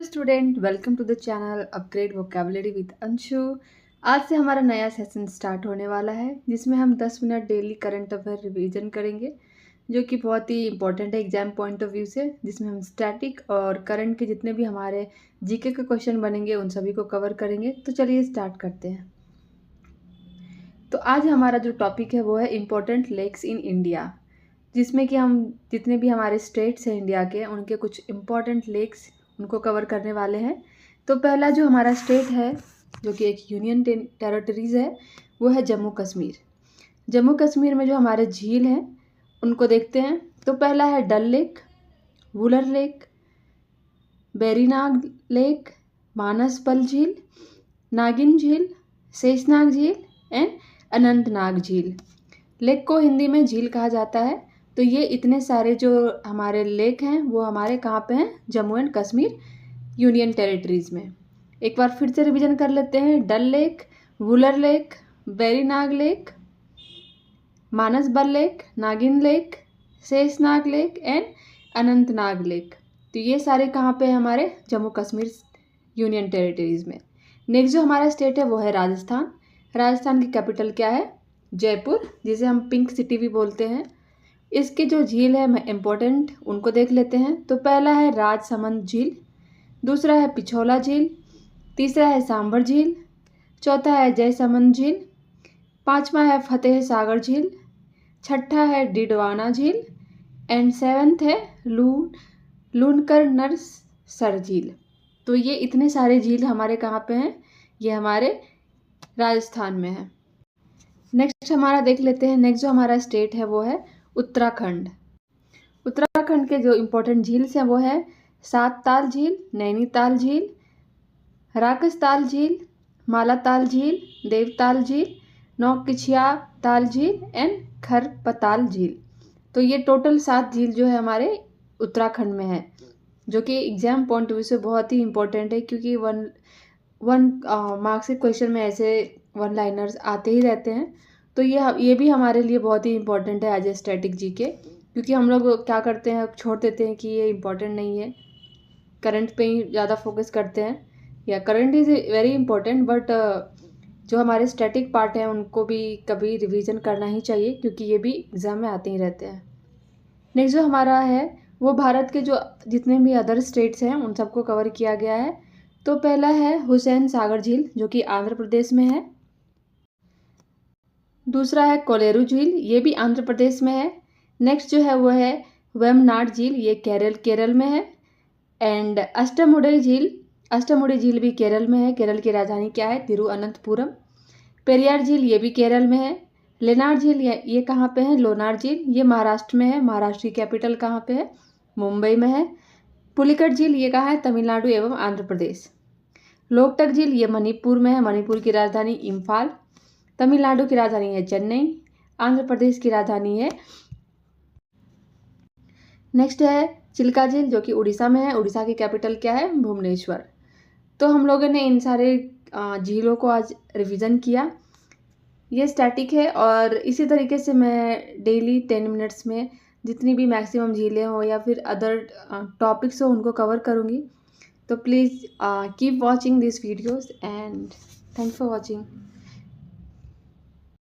Student, welcome to the channel upgrade vocabulary with Anshu. आज से हमारा नया सेशन स्टार्ट होने वाला है जिसमें हम 10 minute daily current affair revision करेंगे, जो कि बहुत ही इंपॉर्टेंट है एग्जाम पॉइंट ऑफ व्यू से। जिसमें हम स्टैटिक और करंट के जितने भी हमारे जीके के क्वेश्चन बनेंगे उन सभी को कवर करेंगे। तो चलिए स्टार्ट करते हैं। तो आज हमारा जो टॉपिक है वो है इम्पोर्टेंट लेक्स इन इंडिया, जिसमें कि हम जितने भी हमारे स्टेट्स हैं इंडिया के उनके कुछ इम्पॉर्टेंट लेक्स उनको कवर करने वाले हैं। तो पहला जो हमारा स्टेट है जो कि एक यूनियन टेरिटरीज़ है वो है जम्मू कश्मीर। जम्मू कश्मीर में जो हमारे झील हैं उनको देखते हैं। तो पहला है Dal lake, Wular lake, Verinag lake, Manasbal झील, नागिन झील, शेषनाग झील एंड अनंतनाग झील। लेक को हिंदी में झील कहा जाता है। तो ये इतने सारे जो हमारे लेक हैं वो हमारे कहाँ पे हैं, Jammu and Kashmir union territories में। एक बार फिर से रिवीजन कर लेते हैं। Dal lake, Wular lake, Verinag lake, Manasbal lake, Nagin lake, Sheshnag lake and Anantnag lake. तो ये सारे कहाँ पे हैं, हमारे जम्मू कश्मीर यूनियन टेरिटरीज़ में। नेक्स्ट जो हमारा स्टेट है वो है राजस्थान। राजस्थान की कैपिटल क्या है, जयपुर, जिसे हम पिंक सिटी भी बोलते हैं। इसके जो झील है इम्पोर्टेंट उनको देख लेते हैं। तो पहला है राजसमंद झील, दूसरा है पिछोला झील, तीसरा है सांबर झील, चौथा है जयसमंद झील, पांचवा है फतेह सागर झील, छठा है डिडवाना झील एंड सेवन्थ है लूनकर नरसर झील। तो ये इतने सारे झील हमारे कहाँ पे हैं, ये हमारे राजस्थान में है। नेक्स्ट हमारा देख लेते हैं। नेक्स्ट जो हमारा स्टेट है वो है उत्तराखंड। उत्तराखंड के जो इम्पोर्टेंट झील्स हैं वो है सात ताल झील, नैनीताल झील, राकसताल झील, मालाताल झील, देवताल झील, नौकिछिया ताल झील एंड खरपताल झील। तो ये टोटल 7 झील जो है हमारे उत्तराखंड में है, जो कि एग्जाम पॉइंट ऑफ व्यू से बहुत ही इंपॉर्टेंट है, क्योंकि वन मार्क्स के क्वेश्चन में ऐसे वन लाइनर्स आते ही रहते हैं। तो ये भी हमारे लिए बहुत ही इंपॉर्टेंट है एज ए स्टैटिक जीके, क्योंकि हम लोग क्या करते हैं, छोड़ देते हैं कि ये इंपॉर्टेंट नहीं है, करंट पे ही ज़्यादा फोकस करते हैं। या current is very important, but जो हमारे स्टैटिक पार्ट हैं उनको भी कभी रिवीजन करना ही चाहिए, क्योंकि ये भी एग्ज़ाम में आते ही रहते हैं। नेक्स्ट जो हमारा है वो भारत के जो जितने भी अदर स्टेट्स हैं उन सबको कवर किया गया है। तो पहला है हुसैन सागर झील, जो कि आंध्र प्रदेश में है। दूसरा है कोलेरू झील, ये भी आंध्र प्रदेश में है। नेक्स्ट जो है वो है वेमनाड झील, ये केरल में है। एंड अष्टमुडी झील भी केरल में है। केरल की राजधानी क्या है, तिरुअनंतपुरम। पेरियार झील ये भी केरल में है। लेनार झील ये कहाँ पे है, लोनार झील, ये महाराष्ट्र में है। महाराष्ट्र की कैपिटल कहाँ पे है, मुंबई में है। पुलिकट झील ये कहाँ है, तमिलनाडु एवं आंध्र प्रदेश। लोकटक झील ये मणिपुर में है। मणिपुर की राजधानी इम्फाल। तमिलनाडु की राजधानी है चेन्नई। आंध्र प्रदेश की राजधानी है। नेक्स्ट है चिल्का झील, जो कि उड़ीसा में है। उड़ीसा की कैपिटल क्या है, भुवनेश्वर। तो हम लोगों ने इन सारे झीलों को आज रिवीजन किया। ये स्टैटिक है और इसी तरीके से मैं डेली 10 मिनट्स में जितनी भी मैक्सिमम झीलें हो या फिर अदर टॉपिक्स हो उनको कवर करूँगी। तो please keep watching this videos and thanks for watching.